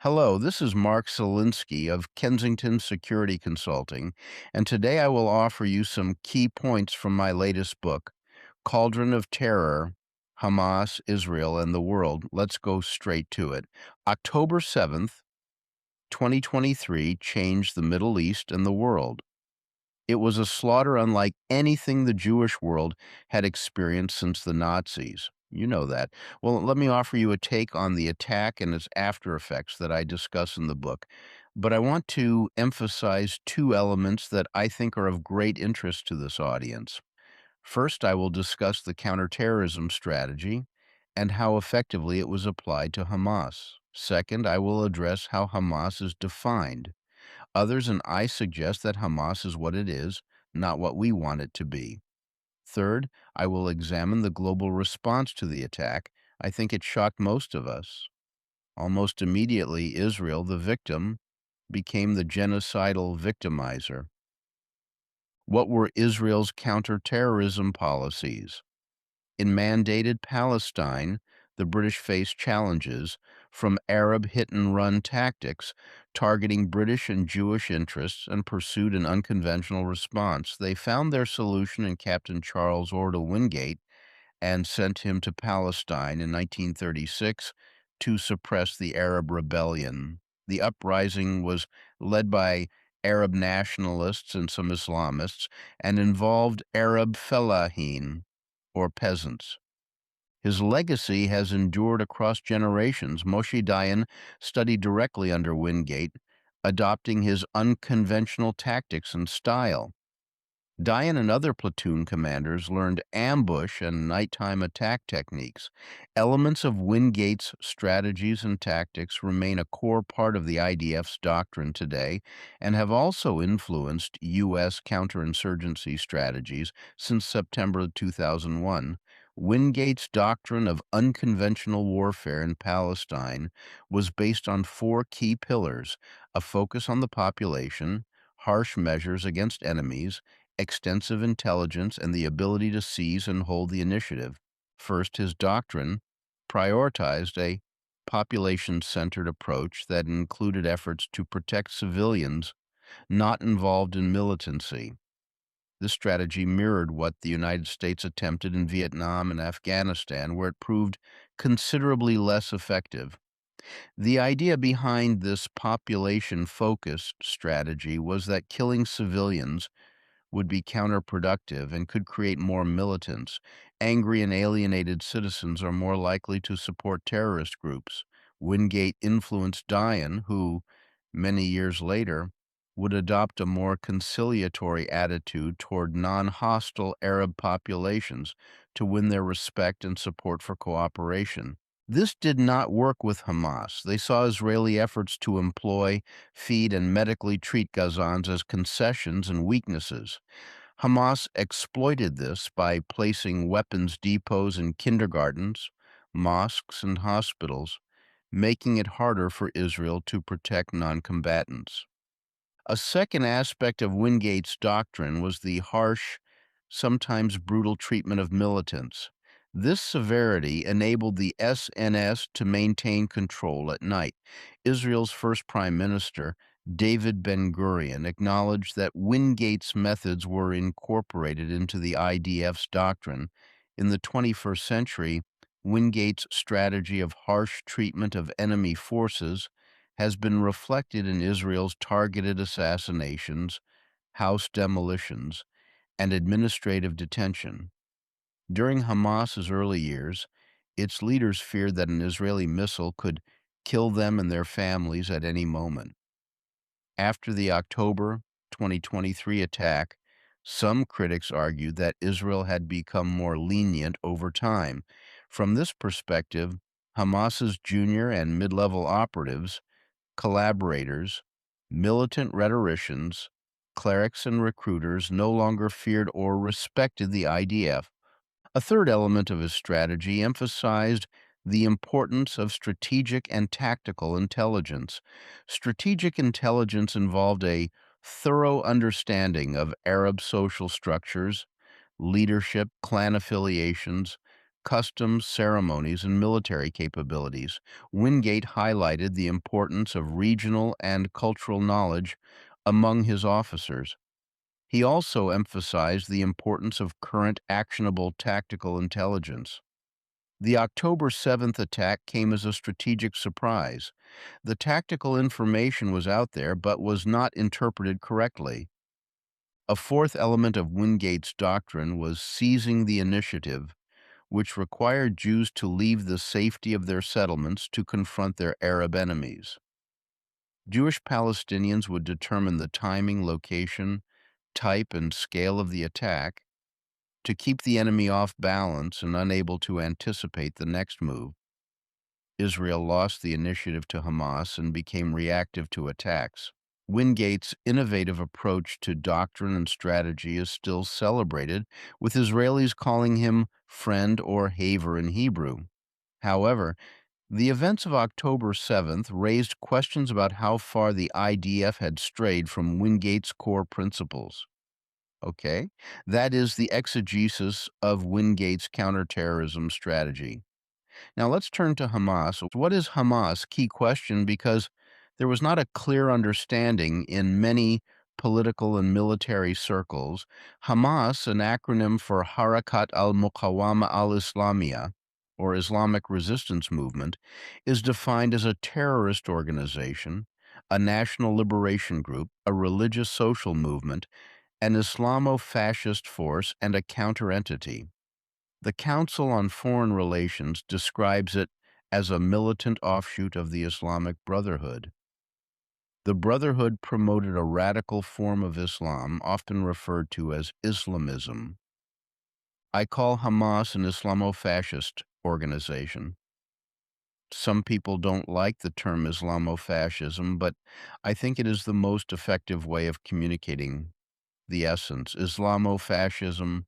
Hello, this is Mark Selinsky of Kensington Security Consulting, and today I will offer you some key points from my latest book, Cauldron of Terror, Hamas, Israel, and the World. Let's go straight to it. October 7th, 2023 changed the Middle East and the world. It was a slaughter unlike anything the Jewish world had experienced since the Nazis. You know that. Well, let me offer you a take on the attack and its after effects that I discuss in the book. But I want to emphasize two elements that I think are of great interest to this audience. First, I will discuss the counterterrorism strategy and how effectively it was applied to Hamas. Second, I will address how Hamas is defined. Others and I suggest that Hamas is what it is, not what we want it to be. Third, I will examine the global response to the attack. I think it shocked most of us. Almost immediately, Israel, the victim, became the genocidal victimizer. What were Israel's counterterrorism policies? In mandated Palestine, the British faced challenges from Arab hit-and-run tactics targeting British and Jewish interests and pursued an unconventional response. They found their solution in Captain Charles Orda Wingate and sent him to Palestine in 1936 to suppress the Arab rebellion. The uprising was led by Arab nationalists and some Islamists and involved Arab fellahin, or peasants. His legacy has endured across generations. Moshe Dayan studied directly under Wingate, adopting his unconventional tactics and style. Dayan and other platoon commanders learned ambush and nighttime attack techniques. Elements of Wingate's strategies and tactics remain a core part of the IDF's doctrine today and have also influenced U.S. counterinsurgency strategies since September 2001. Wingate's doctrine of unconventional warfare in Palestine was based on four key pillars: a focus on the population, harsh measures against enemies, extensive intelligence, and the ability to seize and hold the initiative. First, his doctrine prioritized a population-centered approach that included efforts to protect civilians not involved in militancy. This strategy mirrored what the United States attempted in Vietnam and Afghanistan, where it proved considerably less effective. The idea behind this population-focused strategy was that killing civilians would be counterproductive and could create more militants. Angry and alienated citizens are more likely to support terrorist groups. Wingate influenced Dayan, who, many years later, would adopt a more conciliatory attitude toward non-hostile Arab populations to win their respect and support for cooperation. This did not work with Hamas. They saw Israeli efforts to employ, feed, and medically treat Gazans as concessions and weaknesses. Hamas exploited this by placing weapons depots in kindergartens, mosques, and hospitals, making it harder for Israel to protect noncombatants. A second aspect of Wingate's doctrine was the harsh, sometimes brutal treatment of militants. This severity enabled the SNS to maintain control at night. Israel's first prime minister, David Ben-Gurion, acknowledged that Wingate's methods were incorporated into the IDF's doctrine. In the 21st century, Wingate's strategy of harsh treatment of enemy forces has been reflected in Israel's targeted assassinations, house demolitions, and administrative detention. During Hamas's early years, its leaders feared that an Israeli missile could kill them and their families at any moment. After the October 2023 attack, some critics argued that Israel had become more lenient over time. From this perspective, Hamas's junior and mid-level operatives, collaborators, militant rhetoricians, clerics, and recruiters no longer feared or respected the IDF. A third element of his strategy emphasized the importance of strategic and tactical intelligence. Strategic intelligence involved a thorough understanding of Arab social structures, leadership, clan affiliations, customs, ceremonies, and military capabilities. Wingate highlighted the importance of regional and cultural knowledge among his officers. He also emphasized the importance of current actionable tactical intelligence. The October 7th attack came as a strategic surprise. The tactical information was out there but was not interpreted correctly. A fourth element of Wingate's doctrine was seizing the initiative, which required Jews to leave the safety of their settlements to confront their Arab enemies. Jewish Palestinians would determine the timing, location, type, and scale of the attack to keep the enemy off balance and unable to anticipate the next move. Israel lost the initiative to Hamas and became reactive to attacks. Wingate's innovative approach to doctrine and strategy is still celebrated, with Israelis calling him friend or haver in Hebrew. However, the events of October 7th raised questions about how far the IDF had strayed from Wingate's core principles. Okay, that is the exegesis of Wingate's counterterrorism strategy. Now let's turn to Hamas. What is Hamas? Key question, because there was not a clear understanding in many political and military circles. Hamas, an acronym for Harakat al-Muqawama al-Islamiyah, or Islamic Resistance Movement, is defined as a terrorist organization, a national liberation group, a religious social movement, an Islamo-fascist force, and a counter-entity. The Council on Foreign Relations describes it as a militant offshoot of the Islamic Brotherhood. The Brotherhood promoted a radical form of Islam, often referred to as Islamism. I call Hamas an Islamo-fascist organization. Some people don't like the term Islamofascism, but I think it is the most effective way of communicating the essence. Islamofascism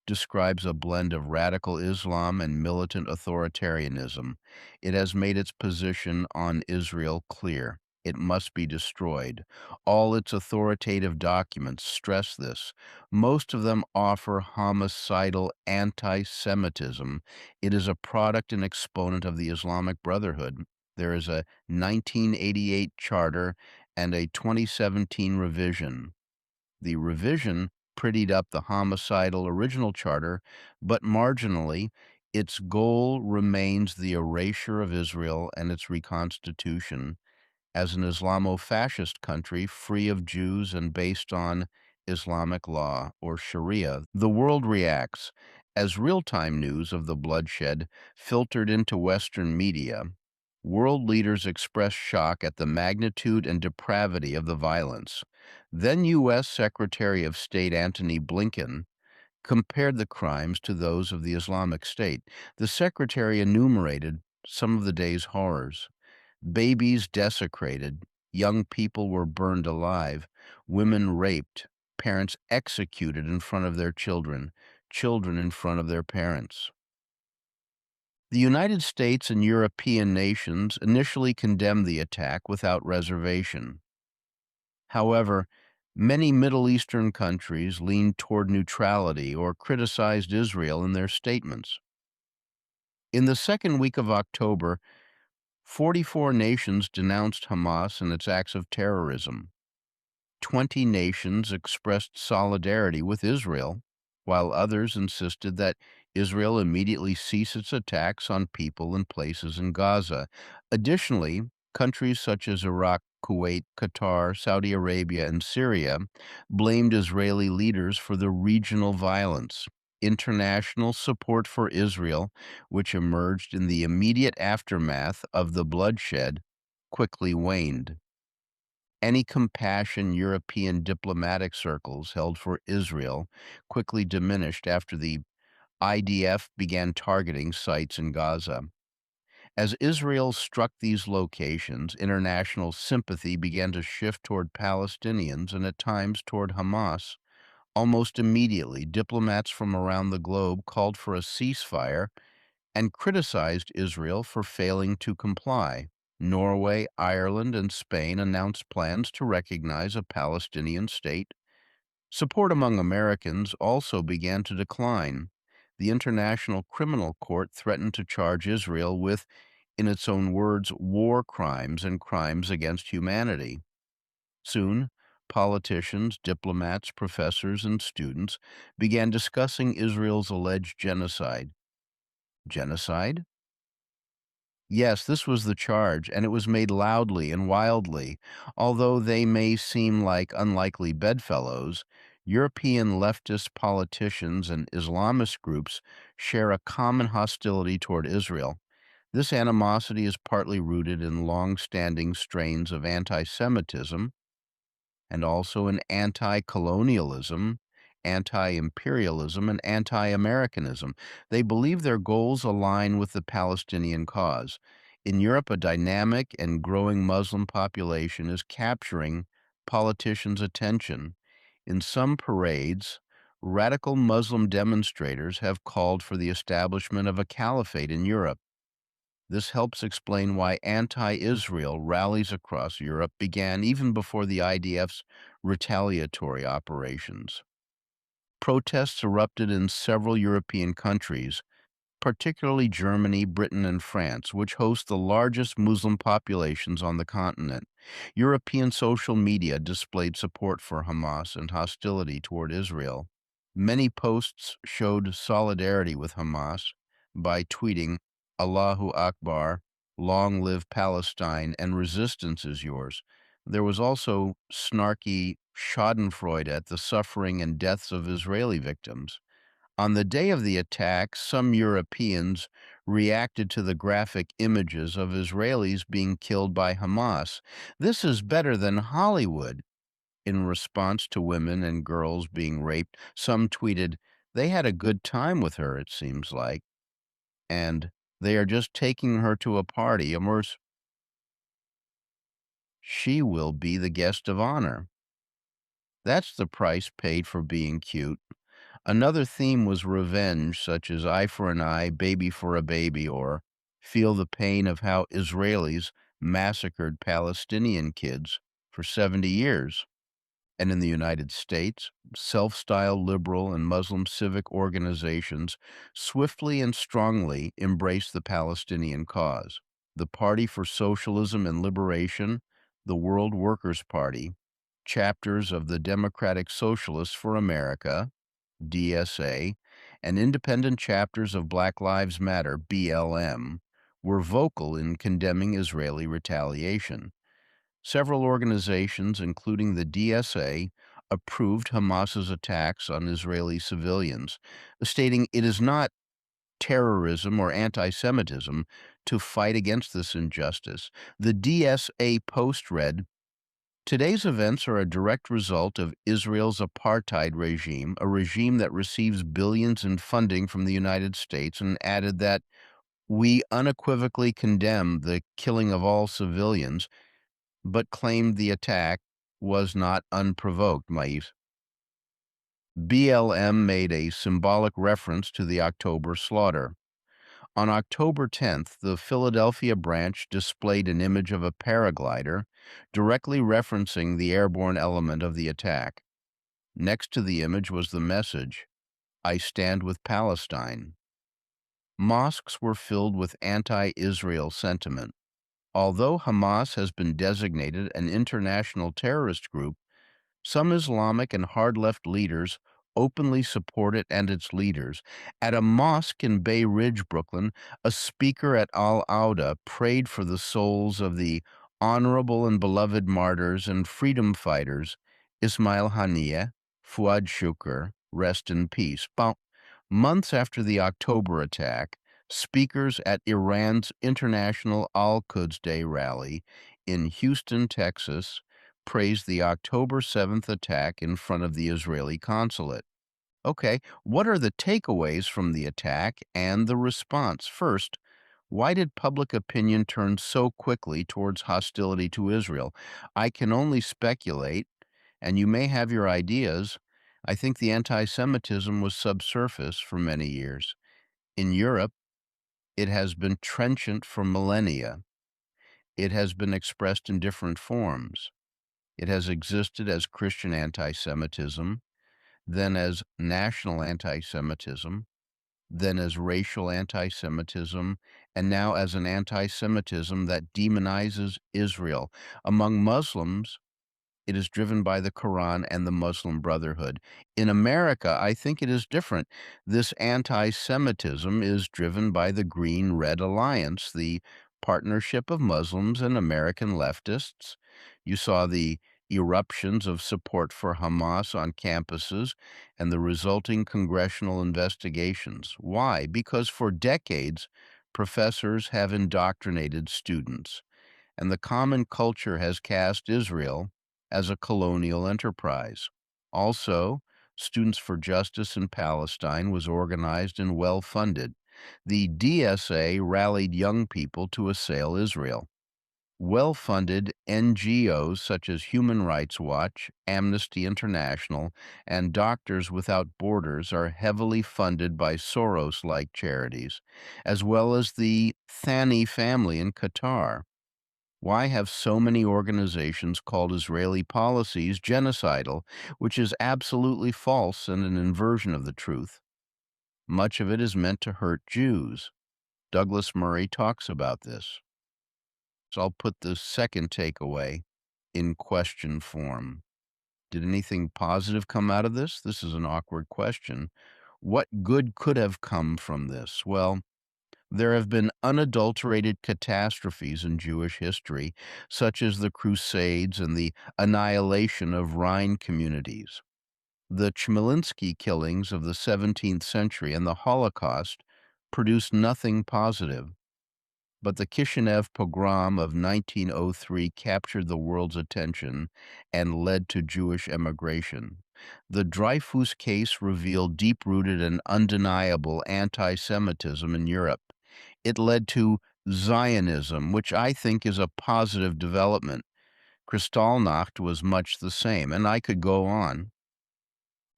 describes a blend of radical Islam and militant authoritarianism. It has made its position on Israel clear. It must be destroyed. All its authoritative documents stress this. Most of them offer homicidal anti-Semitism. It is a product and exponent of the Islamic Brotherhood. There is a 1988 charter and a 2017 revision. The revision prettied up the homicidal original charter, but marginally, its goal remains the erasure of Israel and its reconstitution as an Islamo-fascist country free of Jews and based on Islamic law or Sharia. The world reacts as real-time news of the bloodshed filtered into Western media. World leaders expressed shock at the magnitude and depravity of the violence. Then U.S. Secretary of State Antony Blinken compared the crimes to those of the Islamic State. The secretary enumerated some of the day's horrors. Babies desecrated, young people were burned alive, women raped, parents executed in front of their children, children in front of their parents. The United States and European nations initially condemned the attack without reservation. However, many Middle Eastern countries leaned toward neutrality or criticized Israel in their statements. In the second week of October, 44 nations denounced Hamas and its acts of terrorism. 20 nations expressed solidarity with Israel, while others insisted that Israel immediately cease its attacks on people and places in Gaza. Additionally, countries such as Iraq, Kuwait, Qatar, Saudi Arabia, and Syria blamed Israeli leaders for the regional violence. International support for Israel, which emerged in the immediate aftermath of the bloodshed, quickly waned. Any compassion European diplomatic circles held for Israel quickly diminished after the IDF began targeting sites in Gaza. As Israel struck these locations, international sympathy began to shift toward Palestinians and at times toward Hamas. Almost immediately, diplomats from around the globe called for a ceasefire and criticized Israel for failing to comply. Norway, Ireland, and Spain announced plans to recognize a Palestinian state. Support among Americans also began to decline. the International Criminal Court threatened to charge Israel with, in its own words, war crimes and crimes against humanity. Soon, politicians, diplomats, professors, and students began discussing Israel's alleged genocide. Genocide? Yes, this was the charge, and it was made loudly and wildly. Although they may seem like unlikely bedfellows, European leftist politicians and Islamist groups share a common hostility toward Israel. This animosity is partly rooted in long-standing strains of anti-Semitism and also in anti-colonialism, anti-imperialism, and anti-Americanism. They believe their goals align with the Palestinian cause. In Europe, a dynamic and growing Muslim population is capturing politicians' attention. In some parades, radical Muslim demonstrators have called for the establishment of a caliphate in Europe. This helps explain why anti-Israel rallies across Europe began even before the IDF's retaliatory operations. Protests erupted in several European countries, particularly Germany, Britain, and France, which host the largest Muslim populations on the continent. European social media displayed support for Hamas and hostility toward Israel. Many posts showed solidarity with Hamas by tweeting, Allahu Akbar, long live Palestine, and resistance is yours. There was also snarky schadenfreude at the suffering and deaths of Israeli victims. On the day of the attack, some Europeans reacted to the graphic images of Israelis being killed by Hamas. This is better than Hollywood. In response to women and girls being raped, some tweeted, they had a good time with her, it seems like, and they are just taking her to a party, she will be the guest of honor. That's the price paid for being cute. Another theme was revenge, such as eye for an eye, baby for a baby, or feel the pain of how Israelis massacred Palestinian kids for 70 years. And in the United States, self-styled liberal and Muslim civic organizations swiftly and strongly embraced the Palestinian cause. The Party for Socialism and Liberation, the World Workers' Party, chapters of the Democratic Socialists for America, DSA, and independent chapters of Black Lives Matter, BLM, were vocal in condemning Israeli retaliation. Several organizations, including the DSA, approved Hamas's attacks on Israeli civilians, stating it is not terrorism or anti-Semitism to fight against this injustice. The DSA post read, today's events are a direct result of Israel's apartheid regime, a regime that receives billions in funding from the United States, and added that we unequivocally condemn the killing of all civilians, but claimed the attack was not unprovoked. Maïs. BLM made a symbolic reference to the October slaughter. On October 10th, the Philadelphia branch displayed an image of a paraglider, directly referencing the airborne element of the attack. Next to the image was the message, I stand with Palestine. Mosques were filled with anti-Israel sentiment. Although Hamas has been designated an international terrorist group, some Islamic and hard-left leaders openly support it and its leaders. At a mosque in Bay Ridge, Brooklyn, a speaker at Al-Auda prayed for the souls of the honorable and beloved martyrs and freedom fighters, Ismail Haniyeh, Fuad Shukr, rest in peace. Months after the October attack, speakers at Iran's International Al-Quds Day rally in Houston, Texas, praised the October 7th attack in front of the Israeli consulate. Okay, what are the takeaways from the attack and the response? First, why did public opinion turn so quickly towards hostility to Israel? I can only speculate, and you may have your ideas. I think the anti-Semitism was subsurface for many years. In Europe, it has been trenchant for millennia. It has been expressed in different forms. It has existed as Christian anti-Semitism, then as national anti-Semitism, then as racial anti-Semitism, and now as an anti-Semitism that demonizes Israel. Among Muslims, it is driven by the Quran and the Muslim Brotherhood. In America, I think it is different. This anti Semitism is driven by the Green Red Alliance, the partnership of Muslims and American leftists. You saw the eruptions of support for Hamas on campuses and the resulting congressional investigations. Why? Because for decades, professors have indoctrinated students and the common culture has cast Israel as a colonial enterprise. Also, Students for Justice in Palestine was organized and well funded. The DSA rallied young people to assail Israel. Well funded NGOs such as Human Rights Watch, Amnesty International, and Doctors Without Borders are heavily funded by Soros like charities, as well as the Thani family in Qatar. Why have so many organizations called Israeli policies genocidal, which is absolutely false and an inversion of the truth? Much of it is meant to hurt Jews. Douglas Murray talks about this. So I'll put the second takeaway in question form. Did anything positive come out of this? This is an awkward question. What good could have come from this? Well, there have been unadulterated catastrophes in Jewish history, such as the Crusades and the annihilation of Rhine communities. The Chmielewski killings of the 17th century and the Holocaust produced nothing positive. But the Kishinev pogrom of 1903 captured the world's attention and led to Jewish emigration. The Dreyfus case revealed deep-rooted and undeniable anti-Semitism in Europe. It led to Zionism, which I think is a positive development. Kristallnacht was much the same, and I could go on.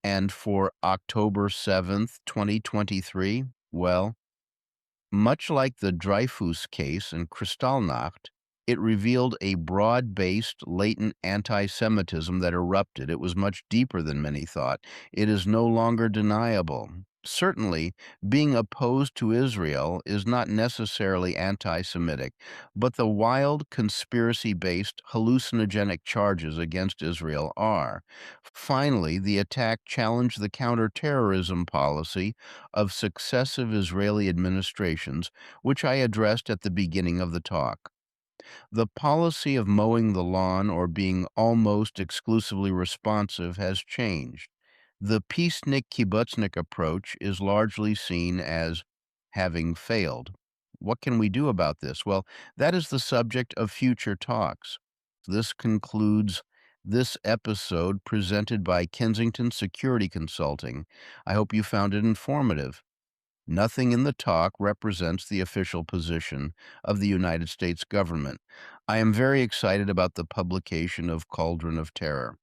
And for October 7th, 2023, well, much like the Dreyfus case and Kristallnacht, it revealed a broad-based, latent anti-Semitism that erupted. It was much deeper than many thought. It is no longer deniable. Certainly, being opposed to Israel is not necessarily anti-Semitic, but the wild, conspiracy-based, hallucinogenic charges against Israel are. Finally, the attack challenged the counterterrorism policy of successive Israeli administrations, which I addressed at the beginning of the talk. The policy of mowing the lawn or being almost exclusively responsive has changed. The peacenik kibbutznik approach is largely seen as having failed. What can we do about this? Well, that is the subject of future talks. This concludes this episode presented by Kensington Security Consulting. I hope you found it informative. Nothing in the talk represents the official position of the United States government. I am very excited about the publication of Cauldron of Terror.